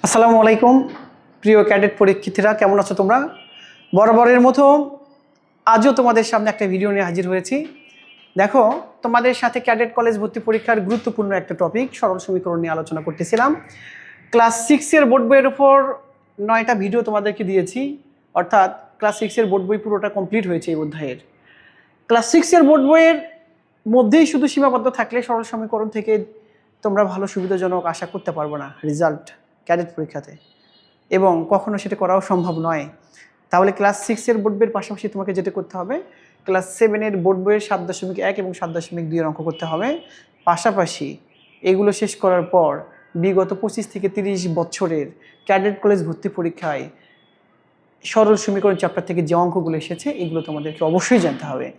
আসসালামু আলাইকুম প্রিয় ক্যাডেট পরীক্ষার্থীরা, কেমন আছো তোমরা? বরাবরের মতো আজও তোমাদের সামনে একটা ভিডিও নিয়ে হাজির হয়েছি। দেখো, তোমাদের সাথে ক্যাডেট কলেজ ভর্তি পরীক্ষার গুরুত্বপূর্ণ একটা টপিক সরল সমীকরণ নিয়ে আলোচনা করতেছিলাম। ক্লাস 6-এর বোর্ড বইয়ের উপর 9টা ভিডিও তোমাদেরকে দিয়েছি, অর্থাৎ ক্লাস 6-এর বোর্ড বই পুরোটা কমপ্লিট হয়েছে এই অধ্যায়ের। ক্লাস 6-এর বোর্ড বইয়ের মধ্যেই শুধু সীমাবদ্ধ থাকলে সরল সমীকরণ থেকে তোমরা ভালো সুবিধাজনক আশা করতে পারবো না রেজাল্ট ক্যাডেট পরীক্ষাতে, এবং কখনো সেটা করাও সম্ভব নয়। তাহলে ক্লাস 6-এর বোর্ড বইয়ের পাশাপাশি তোমাকে যেটা করতে হবে, ক্লাস 7-এর বোর্ড বইয়ের 7.1 এবং 7.2-এর অঙ্ক করতে হবে। পাশাপাশি এগুলো শেষ করার পর বিগত 25 থেকে 30 বছরের ক্যাডেট কলেজ ভর্তি পরীক্ষায় সরল সমীকরণ চ্যাপ্টার থেকে যে অঙ্কগুলো এসেছে এগুলো তোমাদেরকে অবশ্যই জানতে হবে।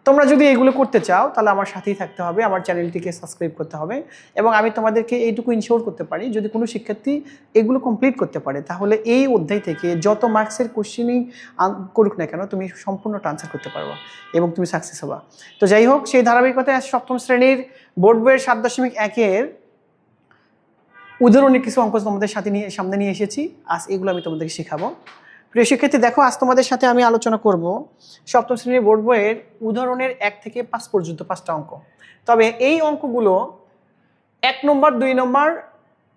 তোমরা যদি এগুলো করতে চাও তাহলে আমার সাথেই থাকতে হবে, আমার চ্যানেলটিকে সাবস্ক্রাইব করতে হবে, এবং আমি তোমাদেরকে এইটুকু ইনশিওর করতে পারি যদি কোনো শিক্ষার্থী এগুলো কমপ্লিট করতে পারে তাহলে এই অধ্যায় থেকে যত মার্কসের কোশ্চেনই করুক না কেন তুমি সম্পূর্ণটা আনসার করতে পারবা এবং তুমি সাকসেস হবা। তো যাই হোক, সেই ধারাবাহিকতায় আজ 7ম শ্রেণীর বোর্ড বইয়ের 7.1-এর উদাহরণের কিছু অঙ্ক তোমাদের সামনে নিয়ে এসেছি। আজ এগুলো আমি তোমাদেরকে শেখাবো। প্রিয় শিক্ষার্থী, দেখো, আজ তোমাদের সাথে আমি আলোচনা করব 7ম শ্রেণীর বোর্ড বইয়ের উদাহরণের 1 থেকে 5 পর্যন্ত 5টা অঙ্ক। তবে এই অঙ্কগুলো 1 নম্বর 2 নম্বর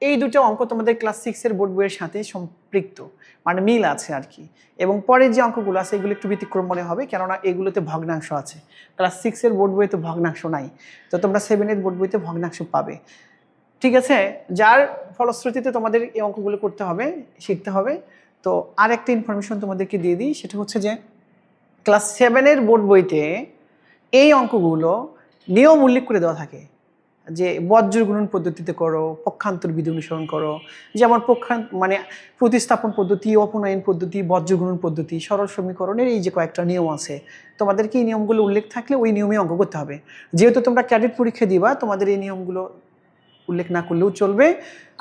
এই দুটো অঙ্ক তোমাদের ক্লাস 6-এর বোর্ড বইয়ের সাথে সম্পৃক্ত, মানে মিল আছে আর কি। এবং পরের যে অঙ্কগুলো আছে এগুলো একটু ব্যতিক্রম মনে হবে, কেননা এগুলোতে ভগ্নাংশ আছে। ক্লাস 6-এর বোর্ড বইতে ভগ্নাংশ নাই, তো তোমরা 7-এর বোর্ড বইতে ভগ্নাংশ পাবে। ঠিক আছে, যার ফলশ্রুতিতে তোমাদের এই অঙ্কগুলো করতে হবে, শিখতে হবে। তো আর একটা ইনফরমেশন তোমাদেরকে দিয়ে দিই, সেটা হচ্ছে যে ক্লাস 7-এর বোর্ড বইতে এই অঙ্কগুলো নিয়ম উল্লেখ করে দেওয়া থাকে যে বজ্র গুণন পদ্ধতিতে করো, পক্ষান্তর বিধি অনুসরণ করো। যেমন মানে প্রতিস্থাপন পদ্ধতি, অপনয়ন পদ্ধতি, বজ্র গুণন পদ্ধতি, সরল সমীকরণের এই যে কয়েকটা নিয়ম আছে, তোমাদেরকে এই নিয়মগুলো উল্লেখ থাকলে ওই নিয়মে অঙ্ক করতে হবে। যেহেতু তোমরা ক্যাডেট পরীক্ষা দিবা, তোমাদের এই নিয়মগুলো উল্লেখ না করলেও চলবে।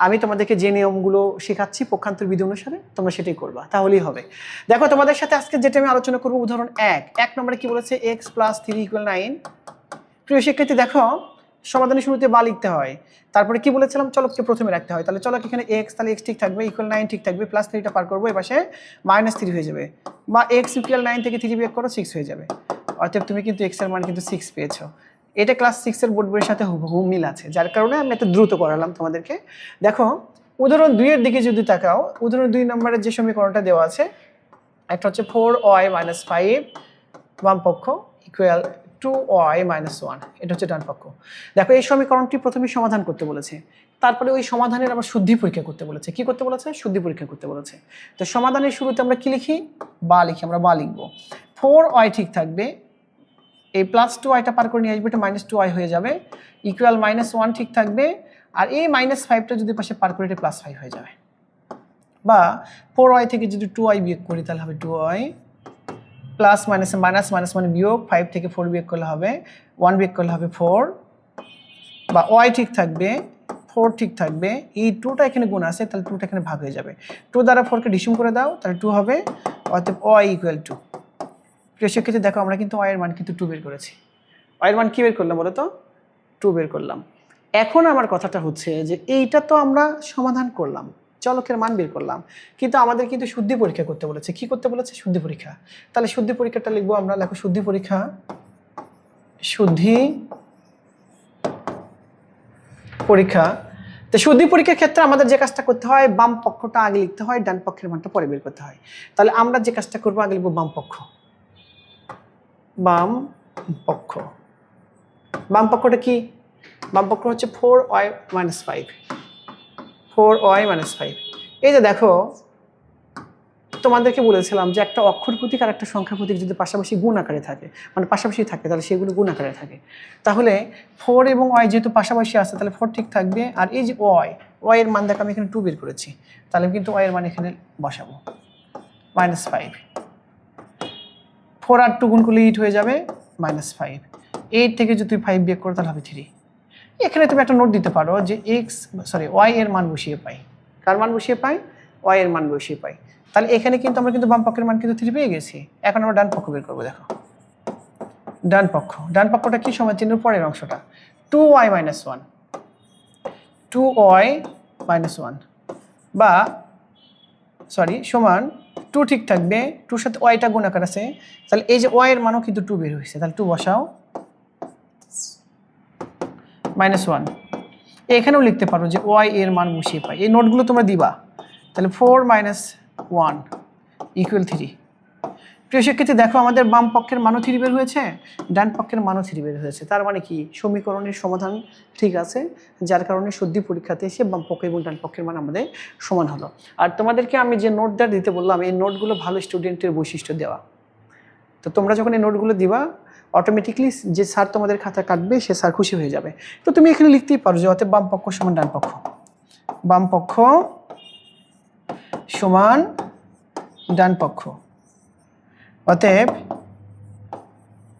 আমি তোমাদেরকে যে নিয়মগুলো শেখাচ্ছি পক্ষান্তর বিধি অনুসারে তোমরা সেটাই করবা, তাহলেই হবে। দেখো, তোমাদের সাথে আজকে যেটা আমি আলোচনা করবো উদাহরণ 1 নম্বরে কি বলেছে, x + 3 = 9। প্রিয় শিক্ষার্থী, দেখো, সমাধানের শুরুতে বা লিখতে হয়, তারপরে কি বলেছিলাম চলককে প্রথমে রাখতে হয়। তাহলে চলক এখানে x, তাহলে x ঠিক থাকবে, = 9 ঠিক থাকবে, +3টা পার করবো, এ পাশে -3 হয়ে যাবে, বা x = 9 থেকে 3 বিয়োগ করো 6 হয়ে যাবে। অতএব তুমি কিন্তু x এর মান কিন্তু 6 পেয়েছো। এটা ক্লাস 6-এর বোর্ড বইয়ের সাথে হুবহু মিল আছে, যার কারণে আমি এত দ্রুত করালাম তোমাদেরকে। দেখো, উদাহরণ 2-এর দিকে যদি তাকাও, উদাহরণ 2 নম্বরের যে সমীকরণটা দেওয়া আছে, একটা হচ্ছে 4y - 5 বাম পক্ষ = 2y - 1, এটা হচ্ছে ডান পক্ষ। দেখো, এই সমীকরণটি প্রথমে সমাধান করতে বলেছে, তারপরে ওই সমাধানের আবার শুদ্ধি পরীক্ষা করতে বলেছে। কি করতে বলেছে? শুদ্ধি পরীক্ষা করতে বলেছে। তো সমাধানের শুরুতে আমরা কি লিখি? বা লিখি, আমরা বা লিখবো। 4y ঠিক থাকবে, এই +2yটা পার করে নিয়ে আসবে, এটা -2y হয়ে যাবে, = -1 ঠিক থাকবে, আর এই -5টা যদি পাশে পার করে এটা +5 হয়ে যাবে। বা 4y থেকে যদি 2y বিয়োগ করি তাহলে হবে 2y, প্লাস মাইনাসে মাইনাস, মাইনাস মানে বিয়োগ, 5 থেকে 4 বিয়োগ করলে হবে 1, বিয়োগ করলে হবে 4, বা y ঠিক থাকবে, 4 ঠিক থাকবে, এই 2টা এখানে গুণ আছে, তাহলে 2টা এখানে ভাগ হয়ে যাবে। 2 দ্বারা 4কে ডিসিম করে দাও, তাহলে 2 হবে, অতএব y = 2। প্রিয় শিক্ষার্থী, দেখো, আমরা কিন্তু y এর মান কিন্তু 2 বের করেছি। y এর মান কি বের করলাম বলো তো? 2 বের করলাম। এখন আমার কথাটা হচ্ছে যে এইটা তো আমরা সমাধান করলাম, চলকের মান বের করলাম, কিন্তু আমাদের কিন্তু শুদ্ধি পরীক্ষা করতে বলেছে। কি করতে বলেছে? শুদ্ধি পরীক্ষা। তাহলে শুদ্ধি পরীক্ষাটা লিখবো আমরা, লেখো শুদ্ধি পরীক্ষা। শুদ্ধি পরীক্ষা। তো শুদ্ধি পরীক্ষার ক্ষেত্রে আমাদের যে কাজটা করতে হয়, বাম পক্ষটা আগে লিখতে হয়, ডান পক্ষের মানটা পরে বের করতে হয়। তাহলে আমরা যে কাজটা করবো, আগে লিখবো বাম পক্ষ। বাম পক্ষ, বাম পক্ষটা কি? বাম পক্ষ হচ্ছে 4y - 5, 4y - 5। এই যে দেখো, তোমাদেরকে বলেছিলাম যে একটা অক্ষর প্রতীক আর একটা সংখ্যা প্রতীক যদি পাশাপাশি গুণ আকারে থাকে, মানে পাশাপাশি থাকে, তাহলে সেগুলো গুণ আকারে থাকে। তাহলে 4 এবং y যেহেতু পাশাপাশি আছে, তাহলে 4 ঠিক থাকবে, আর এই যে y এর মান দেখো আমি এখানে 2 বের করেছি, তাহলে কিন্তু y এর মান এখানে বসাবো, -5। 4 আর 2 গুণ করলে 8 হয়ে যাবে, -5। 8 থেকে যদি 5 বিয়োগ করো তাহলে হবে 3। এখানে তুমি একটা নোট দিতে পারো যে y এর মান বসিয়ে পাই। কার মান বসিয়ে পাই? y এর মান বসিয়ে পাই। তাহলে এখানে কিন্তু আমরা কিন্তু বাম পক্ষের মান কিন্তু 3 পেয়ে গেছি। এখন আমরা ডান পক্ষ বের করবো। দেখো, ডান পক্ষ, ডান পক্ষটা কি? সমান চিহ্নের পরের অংশটা, 2y - 1, 2y - 1, বা সরি সমান 2 ঠিক থাকবে, 2 সাথে ওয়াইটা গুণাকার আছে, তাহলে এই যে ওয়াই এর মানও কিন্তু 2 বের হয়েছে, তাহলে 2 বসাও, -1। এখানেও লিখতে পারো যে ওয়াই এর মান বসিয়ে পাই, এই নোটগুলো তোমরা দিবা, তাহলে 4 - 1 = 3। প্রিয় শিক্ষার্থী দেখো আমাদের বাম পক্ষের মানও 3 বের হয়েছে, ডান পক্ষের মানও 3 বের হয়েছে, তার মানে কি সমীকরণের সমাধান ঠিক আছে, যার কারণে সত্যি পরীক্ষাতে এসে বাম পক্ষ এবং ডান পক্ষের মান আমাদের সমান হলো। আর তোমাদেরকে আমি যে নোটটা দিতে বললাম, এই নোটগুলো ভালো স্টুডেন্টের বৈশিষ্ট্য দেওয়া। তো তোমরা যখন এই নোটগুলো দিবা অটোমেটিকলি যে স্যার তোমাদের খাতা কাটবে সে স্যার খুশি হয়ে যাবে। তো তুমি এখানে লিখতেই পারো যে অতএব বাম পক্ষ সমান ডান পক্ষ, বাম পক্ষ সমান ডান পক্ষ, অতএব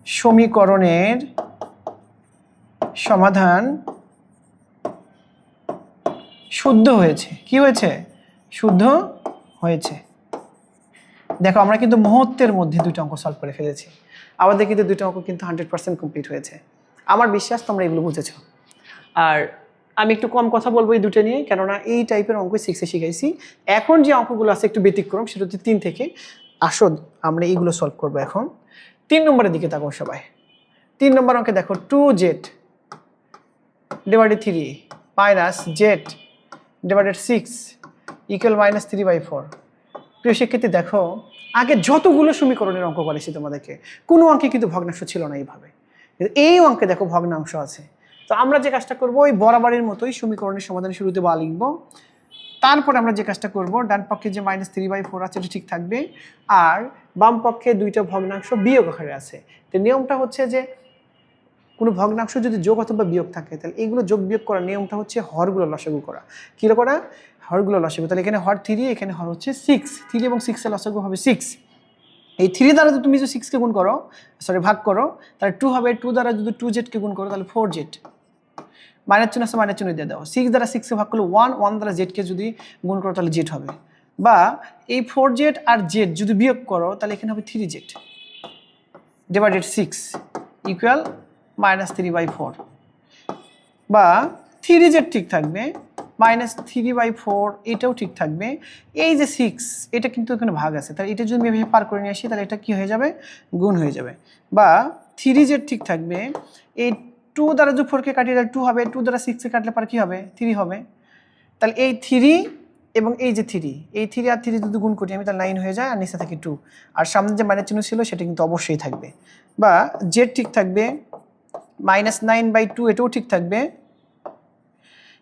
সমীকরণের সমাধান শুদ্ধ হয়েছে। কি হয়েছে? শুদ্ধ হয়েছে। দেখো আমরা কিন্তু মুহূর্তের মধ্যে দুটো অঙ্ক সলভ করে ফেলেছি, আমাদের কিন্তু দুটো অঙ্ক কিন্তু 100% কমপ্লিট হয়েছে। আমার বিশ্বাস তোমরা এগুলো বুঝেছো। আর আমি একটু কম কথা বলবো এই দুটো নিয়ে, কেননা এই টাইপের অঙ্ক 6-এ শিখাইছি। এখন যে অঙ্কগুলো আছে একটু ব্যতিক্রম, সেটা হচ্ছে 3 থেকে। আসো আমরা এইগুলো সলভ করবো এখন। 3 নম্বরের দিকে তাকাও সবাই। 3 নম্বর অঙ্কে দেখো 2z / 3 - z / 6 = -3/4। প্রিয় শিক্ষার্থী দেখো আগে যতগুলো সমীকরণের অঙ্ক করেছি তোমাদেরকে, কোনো অঙ্কে কিন্তু ভগ্নাংশ ছিল না এইভাবে, এই অঙ্কে দেখো ভগ্নাংশ আছে। তো আমরা যে কাজটা করবো ওই বরাবরের মতোই সমীকরণের সমাধান শুরুতে বা লিখবো, তারপরে আমরা যে কাজটা করব ডান পক্ষে যে -3/4 আছে এটা ঠিক থাকবে, আর বাম পক্ষে দুইটা ভগ্নাংশ বিয়োগ আকারে আছে। তো নিয়মটা হচ্ছে যে কোনো ভগ্নাংশ যদি যোগ অথবা বিয়োগ থাকে তাহলে এইগুলো যোগ বিয়োগ করার নিয়মটা হচ্ছে হরগুলো লসাগু করা। কী করা? হরগুলো লসাগু। তাহলে এখানে হর 3, এখানে হর হচ্ছে 6, 3 এবং 6 এর লসাগু হবে 6। এই 3 দ্বারা যদি তুমি 6কে গুণ করো, ভাগ করো, তাহলে 2 হবে। 2 দ্বারা যদি 2z কে গুণ করো তাহলে 4z, মাইনাস চিহ্ন আছে মাইনাস চিহ্ন দিয়ে দাও। 6 দ্বারা 6কে ভাগ করলে 1, 1 দ্বারা জেডকে যদি গুণ করো তাহলে জেড হবে। বা এই 4z আর জেড যদি বিয়োগ করো তাহলে এখানে হবে 3z / 6 = -3/4। বা 3z ঠিক থাকবে, -3/4 এটাও ঠিক থাকবে। এই যে 6 এটা কিন্তু এখানে ভাগ আছে, তাহলে এটা যদি আমি এভাবে পার করে নিয়ে আসি তাহলে এটা কি হয়ে যাবে? গুণ হয়ে যাবে। বা 3z ঠিক থাকবে, এই 2 দ্বারা যদি 4কে কাটিয়ে তাহলে 2 হবে, 2 দ্বারা 6কে কাটলে পরে কী হবে? 3 হবে। তাহলে এই 3 এবং এই যে 3, এই 3 আর 3 যদি গুণ করি আমি তাহলে 9 হয়ে যায়, আর নিচে থাকে 2, আর সামনে যে মাইনাস চিহ্ন ছিল সেটা কিন্তু অবশ্যই থাকবে। বা জেড ঠিক থাকবে, -9/2 এটাও ঠিক থাকবে।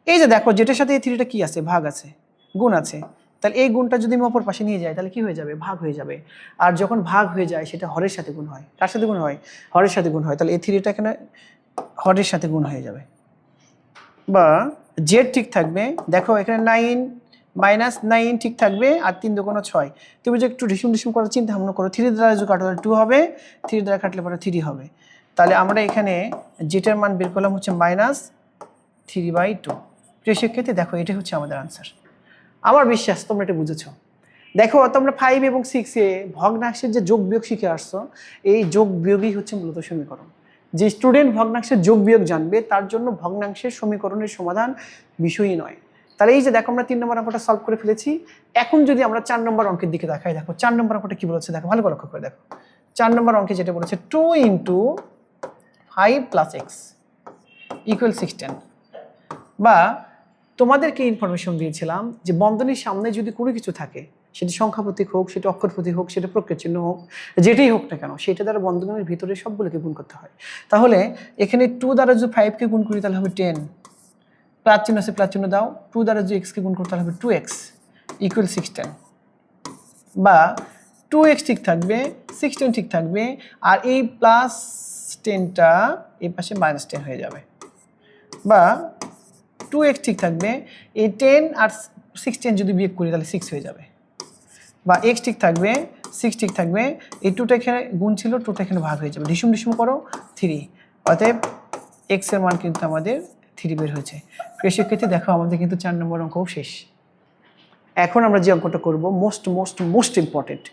এই যে দেখো যেটার সাথে এই 3টা কি আছে? ভাগ আছে, গুণ আছে। তাহলে এই গুণটা যদি আমি অপর পাশে নিয়ে যাই তাহলে কি হয়ে যাবে? ভাগ হয়ে যাবে। আর যখন ভাগ হয়ে যায় সেটা হরের সাথে গুণ হয়। কার সাথে গুণ হয়? হরের সাথে গুণ হয়। তাহলে এই 3টা এখানে হরের সাথে গুণ হয়ে যাবে। বা জেড ঠিক থাকবে, দেখো এখানে 9 -9 ঠিক থাকবে, আর 3 × 2 = 6। তুমি যে একটু ঢিসুম করে চিন্তা ভাবনা করো, 3 দ্বারা যদি কাটো তাহলে 2 হবে, 3 দ্বারা কাটলে পরে 3 হবে। তাহলে আমরা এখানে জেটার মান বের করলাম হচ্ছে -3/2। প্রিয় শিক্ষার্থী দেখো এটাই হচ্ছে আমাদের আনসার। আমার বিশ্বাস তোমরা এটা বুঝেছো। দেখো তোমরা 5 এবং 6-এ ভগ্নাংশের যে যোগ বিয়োগ শিখে আসছো, এই যোগ বিয়োগই হচ্ছে মূলত সমীকরণ। যে স্টুডেন্ট ভগ্নাংশের যোগ বিয়োগ জানবে তার জন্য ভগ্নাংশের সমীকরণের সমাধান বিষয়ই নয়। তাহলে এই যে দেখো আমরা 3 নম্বর অঙ্কটা সলভ করে ফেলেছি। এখন যদি আমরা 4 নম্বর অঙ্কের দিকে দেখাই, দেখো 4 নম্বর অঙ্কটা কি বলেছে দেখো, ভালো করে লক্ষ্য করে দেখো। 4 নম্বর অঙ্কে যেটা বলেছে 2 × 5 + x = 16। বা তোমাদেরকে ইনফরমেশন দিয়েছিলাম যে বন্ধনীর সামনে যদি কোনো কিছু থাকে, সেটি সংখ্যা প্রতীক হোক, সেটা অক্ষর প্রতীক হোক, সেটা প্রত্যয় চিহ্ন হোক, যেটাই হোক না কেন, সেটা দ্বারা বন্ধনীর ভিতরে সবগুলোকে গুণ করতে হয়। তাহলে এখানে 2 দ্বারা যদি 5কে গুণ করি তাহলে হবে 10, প্লাস চিহ্ন আছে প্লাস চিহ্ন দাও। 2 দ্বারা যদি x কে গুণ করি তাহলে হবে 2x = 16। বা 2x ঠিক থাকবে, 16 ঠিক থাকবে, আর এই +10টা এই পাশে -10 হয়ে যাবে। বা 2x ঠিক থাকবে, এই 10 আর 16 যদি বিয়োগ করি তাহলে 6 হয়ে যাবে। বা x ঠিক থাকবে, 6 ঠিক থাকবে, এই 2টা এখানে গুণ ছিল, 2টা এখানে ভাগ হয়ে যাবে। ঢিসুম করো 3, অতএব x এর মান কিন্তু আমাদের 3 বের হয়েছে। প্রিয় শিক্ষার্থী দেখো আমাদের কিন্তু 4 নম্বর অঙ্কও শেষ। এখন আমরা যে অঙ্কটা করব মোস্ট ইম্পর্টেন্ট,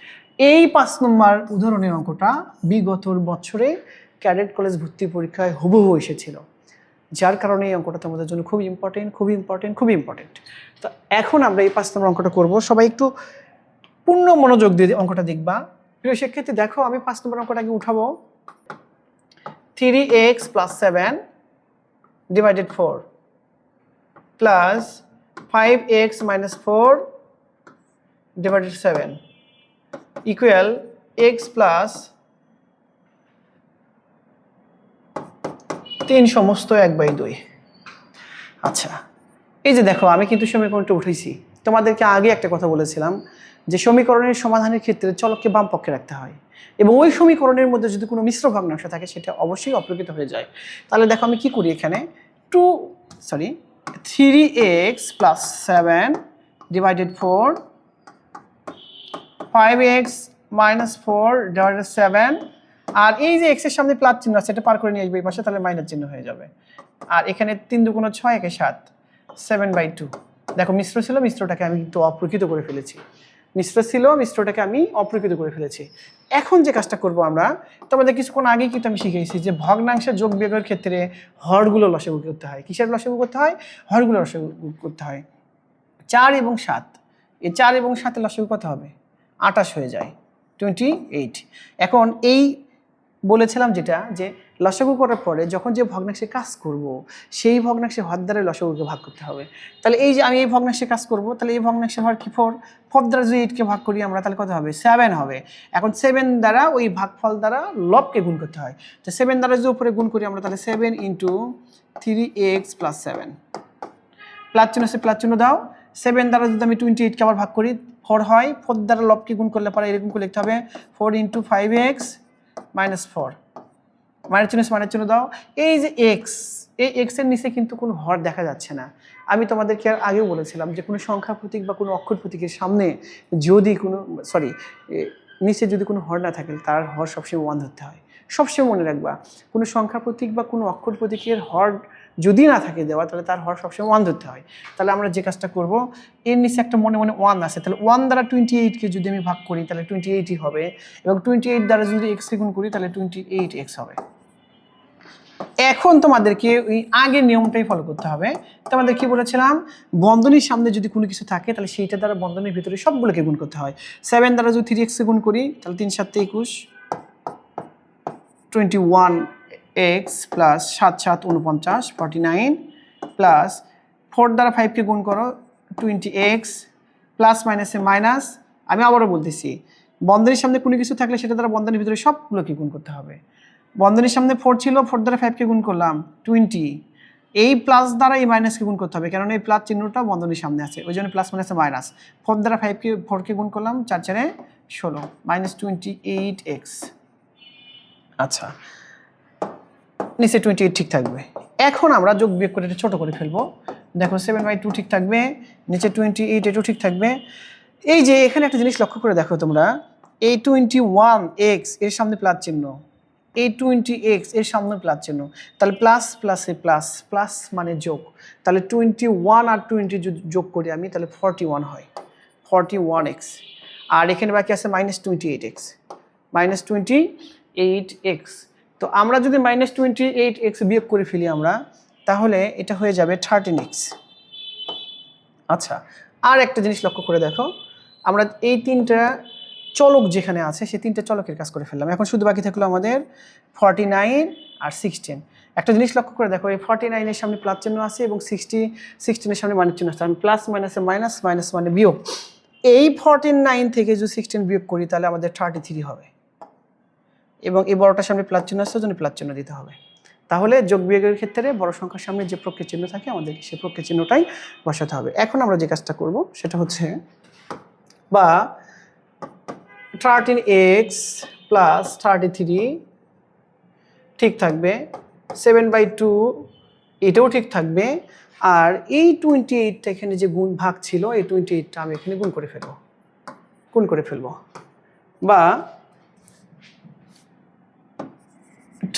এই 5 নম্বর উদাহরণের অঙ্কটা বিগত বছরে ক্যাডেট কলেজ ভর্তি পরীক্ষায় হুবহু এসেছিল। যার কারণে এই অঙ্কটা তোমাদের জন্য খুবই ইম্পর্টেন্ট। তো এখন আমরা এই 5 নম্বর অঙ্কটা করব। সবাই একটু পূর্ণ মনোযোগ দিয়ে অঙ্কটা দেখবা। প্রিয় শিক্ষার্থী দেখো, আমি 5 নম্বর অঙ্কটা আগে উঠাবো। 3x + 7 / 4 plus 5x - 4 / 7 equal x plus 3 সমস্ত 1/2। আচ্ছা, এই যে দেখো, আমি কিন্তু সমীকরণটা উঠেছি। তোমাদেরকে আগে একটা কথা বলেছিলাম যে সমীকরণের সমাধানের ক্ষেত্রে চলককে বাম পক্ষে রাখতে হয়, এবং ওই সমীকরণের মধ্যে যদি কোনো মিশ্র ভগ্নাংশ থাকে সেটা অবশ্যই অপ্রকৃত হয়ে যায়। তাহলে দেখো আমি কি করি, এখানে 3x + 7 / 4 5x - 4 / 7, আর এই যে x এর সামনে প্লাস চিহ্ন আছে এটা পার করে নিয়ে আসবে এই পাশে, তাহলে মাইনাস চিহ্ন হয়ে যাবে। আর এখানে 3 × 2 = 6, 1 = 7, 7/2। দেখো মিশ্র ছিল, মিশ্রটাকে আমি কিন্তু অপ্রকৃত করে ফেলেছি। মিশ্রটাকে আমি অপ্রকৃত করে ফেলেছি। এখন যে কাজটা করব আমরা, তোমাদের কিছুক্ষণ আগেই কিন্তু আমি শিখেছি যে ভগ্নাংশের যোগ বিয়োগের ক্ষেত্রে হরগুলো লসাগু করতে হয়। কিসের লসাগু করতে হয়? হরগুলো লসাগু করতে হয়। 4 এবং 7, এই 4 এবং 7 লসাগু কত হবে? 28 হয়ে যায়, 28। এখন এই বলেছিলাম যেটা, যে লসাগু করার পরে যখন যে ভগ্নাংশে কাজ করব সেই ভগ্নাংশে হর দ্বারা লসাগুকে ভাগ করতে হবে। তাহলে এই যে আমি এই ভগ্নাংশে কাজ করব, তাহলে এই ভগ্নাংশের হর কি 4, 4 দ্বারা যদি 8কে ভাগ করি আমরা, তাহলে কত হবে? 7 হবে। এখন 7 দ্বারা ওই ভাগফল দ্বারা লবকে গুণ করতে হয়। তো 7 দ্বারা যদি উপরে গুণ করি আমরা, তাহলে 7 × 3x + 7, প্লাস চিহ্ন আছে, প্লাস চিহ্ন দাও। 7 দ্বারা যদি আমি 28কে আবার ভাগ করি 4 হয়, 4 দ্বারা লবকে গুণ করলে পরে এরকম করে লিখতে হবে 4 × 5x - 4, মাইনাস চিহ্ন দাও। এই যে x, এই x এর নিচে কিন্তু কোনো হর দেখা যাচ্ছে না। আমি তোমাদেরকে আগেও বলেছিলাম যে কোনো সংখ্যা প্রতীক বা কোনো অক্ষর প্রতীকের সামনে যদি কোনো নিচে যদি কোনো হর না থাকে, তার হর সবসময় 1 ধরতে হয়। সবসময় মনে রাখবা, কোনো সংখ্যা প্রতীক বা কোনো অক্ষর প্রতীকের হর যদি না থাকে দেওয়া, তাহলে তার হর সবসময় 1 ধরতে হয়। তাহলে আমরা যে কাজটা করব, এর নিচে একটা মনে 1 আছে, তাহলে 1 দ্বারা 28কে যদি আমি ভাগ করি তাহলে 28ই হবে, এবং 28 দ্বারা যদি x গুণ করি তাহলে 28x হবে। এখন তোমাদেরকে ওই আগের নিয়মটাই ফলো করতে হবে। তোমাদের কি বলেছিলাম, বন্ধনীর সামনে যদি কোনো কিছু থাকে তাহলে সেইটা দ্বারা বন্ধনীর ভিতরে সবগুলোকে গুণ করতে হয়। 7 দ্বারা যদি 3x গুণ করি তাহলে 3 × 7 = 21, 21x প্লাস 7 × 7 = 49, 49 প্লাস 4 দ্বারা 5কে গুণ করো 20x, প্লাস মাইনাসে মাইনাস। আমি আবারও বলতেছি, বন্ধনীর সামনে কোনো কিছু থাকলে সেটা দ্বারা বন্ধনীর ভিতরে সবগুলোকে গুণ করতে হবে। বন্ধনীর সামনে 4 ছিল, 4 দ্বারা 5কে গুণ করলাম 20, এই প্লাস দ্বারা এই মাইনাসকে গুণ করতে হবে, কারণ এই প্লাস চিহ্নটা বন্ধনীর সামনে আছে, ওই জন্য প্লাস মাইনাসে মাইনাস। 4 দ্বারা 4কে গুণ করলাম 4 × 4 = 16, -28x। আচ্ছা, নিচে 28 ঠিক থাকবে। এখন আমরা যোগ বিয়োগ করে এটা ছোট করে ফেলবো। দেখো 7/2 ঠিক থাকবে, নিচে 28 এটাও ঠিক থাকবে। এই যে এখানে একটা জিনিস লক্ষ্য করে দেখো তোমরা, এই 21x এর সামনে প্লাস চিহ্ন, এই 20x এর সামনে প্লাস চিহ্ন, তাহলে প্লাস প্লাসে প্লাস, প্লাস মানে যোগ। তাহলে 21 আর 20 যদি যোগ করি আমি, তাহলে 41 হয়, 41x। আর এখানে বাকি আছে -28x, -28x। তো আমরা যদি -28x বিয়োগ করে ফেলি আমরা, তাহলে এটা হয়ে যাবে 13x। আচ্ছা, আর একটা জিনিস লক্ষ্য করে দেখো, আমরা এই 3টা চলক যেখানে আছে সেই 3টা চলকের কাজ করে ফেললাম। এখন শুধু বাকি থাকলো আমাদের 49 আর 16। একটা জিনিস লক্ষ্য করে দেখো, এই 49 এর সামনে প্লাস চিহ্ন আছে এবং 16 এর সামনে মাইনাস চিহ্ন আছে। আমি প্লাস মাইনাসে মাইনাস, মাইনাস মানে বিয়োগ। এই 49 থেকে যদি 16 বিয়োগ করি তাহলে আমাদের 33 হবে, এবং এই বড়টার সামনে প্লাস চিহ্ন আছে, ওই জন্য প্লাস চিহ্ন দিতে হবে। তাহলে যোগ বিয়োগের ক্ষেত্রে বড় সংখ্যার সামনে যে প্রক্রিয়া চিহ্ন থাকে আমাদের সেই প্রক্রিয়া চিহ্নটাই বসাতে হবে। এখন আমরা যে কাজটা করব সেটা হচ্ছে, বা 13x প্লাস 33 ঠিক থাকবে, 7/2 এটাও ঠিক থাকবে, আর এই 28টা এখানে যে গুণ ভাগ ছিল, এই 28টা আমি এখানে গুণ করে ফেলবো, বা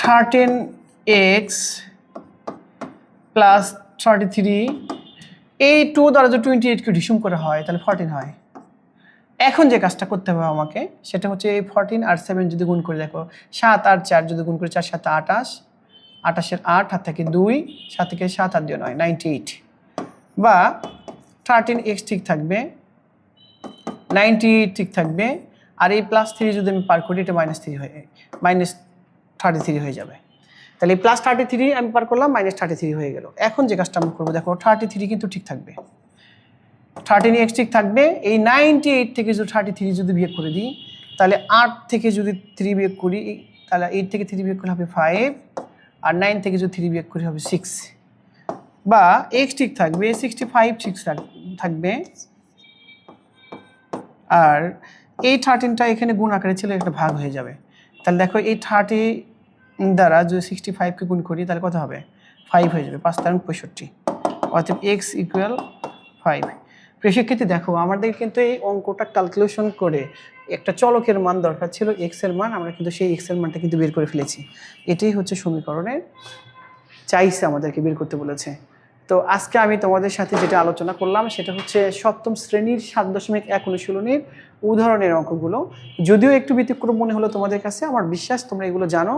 13x প্লাস 33, এই 2 দ্বারা যদি 28কে ডিসুম করা হয় তাহলে 14 হয়। এখন যে কাজটা করতে হবে আমাকে সেটা হচ্ছে, এই 14 আর 7 যদি গুণ করে দেখো, 7 আর 4 যদি গুণ করে 4 × 7 = 28, 28-এর 8, হাত থেকে 2, 7 থেকে 7, আর 2 9, 98। বা 13x ঠিক থাকবে, 98 ঠিক থাকবে, আর এই +3 যদি আমি পার করি এটা -33 হয়ে যাবে। তাহলে এই +33 আমি পার করলাম, -33 হয়ে গেল। এখন যে কাজটা আমরা করবো দেখো, 33 কিন্তু ঠিক থাকবে, 13x ঠিক থাকবে। এই 98 থেকে যদি 33 যদি বিয়োগ করে দিই, তাহলে 8 থেকে যদি 3 বিয়োগ করি, তাহলে 8 থেকে 3 বিয়োগ করলে হবে 5, আর 9 থেকে যদি 3 বিয়োগ করি হবে 6। বা x ঠিক থাকবে, 65 ঠিক থাকবে, আর এই 13টা এখানে গুণ আকারে ছিল, একটা ভাগ হয়ে যাবে। তাহলে দেখো এই 30 দ্বারা যদি 65কে গুণ করি তাহলে কত হবে, 5 হয়ে যাবে, 5 × 65, অর্থাৎ x = 5। প্রিয় শিক্ষার্থী দেখো, আমাদের কিন্তু এই অঙ্কটা ক্যালকুলেশন করে একটা চলকের মান দরকার ছিল, x এর মান, আমরা কিন্তু সেই x এর মানটা কিন্তু বের করে ফেলেছি। এটাই হচ্ছে সমীকরণের চাইছে আমাদেরকে বের করতে বলেছে। তো আজকে আমি তোমাদের সাথে যেটা আলোচনা করলাম সেটা হচ্ছে সপ্তম শ্রেণীর 7.1 অনুশীলনীর উদাহরণের অঙ্কগুলো। যদিও একটু ব্যতিক্রম মনে হলো তোমাদের কাছে, আমার বিশ্বাস তোমরা এগুলো জানো,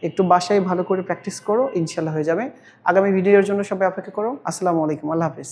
একটু বাসায় ভালো করে প্র্যাকটিস করো, ইনশাল্লাহ হয়ে যাবে। আগামী ভিডিওর জন্য সবাই অপেক্ষা করো। আসসালামু আলাইকুম, আল্লাহ হাফেজ।